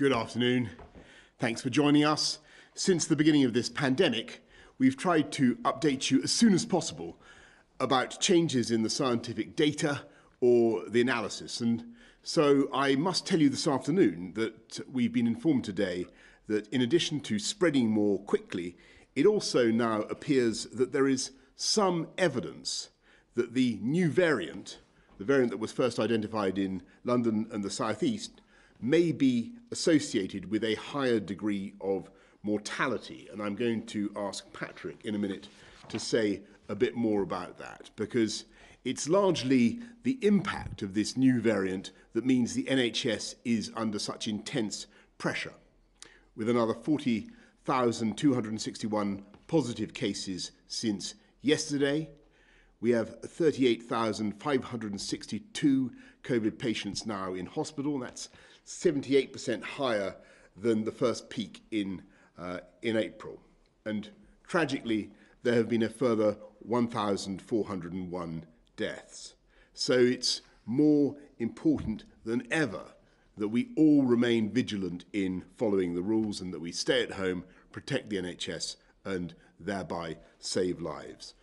Good afternoon. Thanks for joining us. Since the beginning of this pandemic, we've tried to update you as soon as possible about changes in the scientific data or the analysis. And so I must tell you this afternoon that we've been informed today that in addition to spreading more quickly, it also now appears that there is some evidence that the new variant, the variant that was first identified in London and the southeast, may be associated with a higher degree of mortality. And I'm going to ask Patrick in a minute to say a bit more about that, because it's largely the impact of this new variant that means the NHS is under such intense pressure, with another 40,261 positive cases since yesterday. We have 38,562 COVID patients now in hospital. That's 78% higher than the first peak in April. And tragically, there have been a further 1,401 deaths. So it's more important than ever that we all remain vigilant in following the rules and that we stay at home, protect the NHS, and thereby save lives.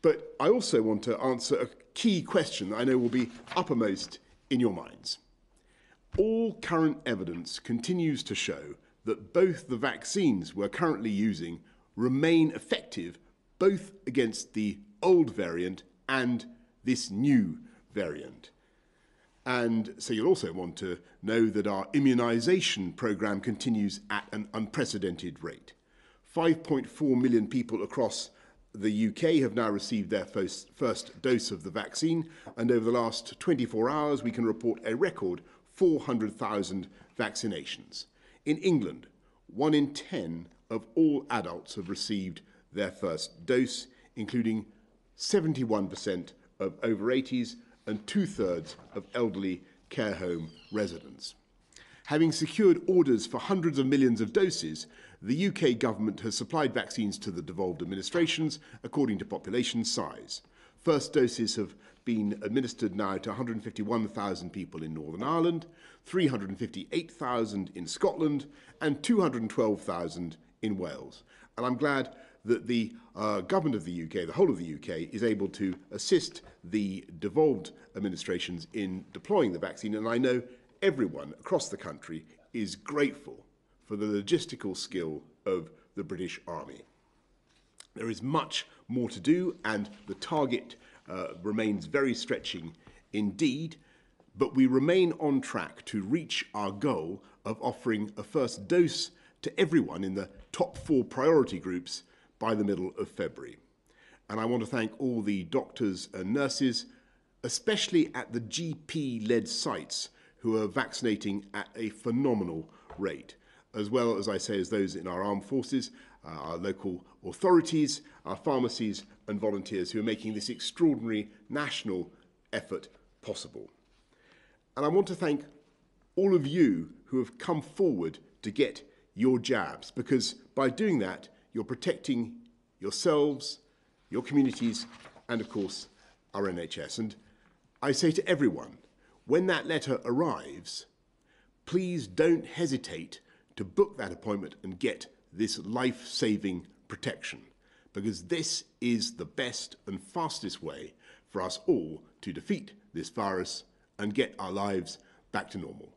But I also want to answer a key question that I know will be uppermost in your minds. All current evidence continues to show that both the vaccines we're currently using remain effective both against the old variant and this new variant. And so you'll also want to know that our immunisation programme continues at an unprecedented rate. 5.4 million people across the UK have now received their first dose of the vaccine, and over the last 24 hours we can report a record 400,000 vaccinations. In England, 1 in 10 of all adults have received their first dose, including 71% of over 80s and 2/3 of elderly care home residents. Having secured orders for hundreds of millions of doses, the UK government has supplied vaccines to the devolved administrations according to population size. First doses have been administered now to 151,000 people in Northern Ireland, 358,000 in Scotland, and 212,000 in Wales. And I'm glad that the government of the UK, the whole of the UK, is able to assist the devolved administrations in deploying the vaccine. And I know everyone across the country is grateful for the logistical skill of the British Army. There is much more to do, and the target remains very stretching indeed, but we remain on track to reach our goal of offering a first dose to everyone in the top 4 priority groups by the middle of February. And I want to thank all the doctors and nurses, especially at the GP-led sites, who are vaccinating at a phenomenal rate, as well as, I say, as those in our armed forces, our local authorities, our pharmacies and volunteers who are making this extraordinary national effort possible. And I want to thank all of you who have come forward to get your jabs, because by doing that, you're protecting yourselves, your communities, and of course, our NHS. And I say to everyone, when that letter arrives, please don't hesitate to book that appointment and get this life-saving protection, because this is the best and fastest way for us all to defeat this virus and get our lives back to normal.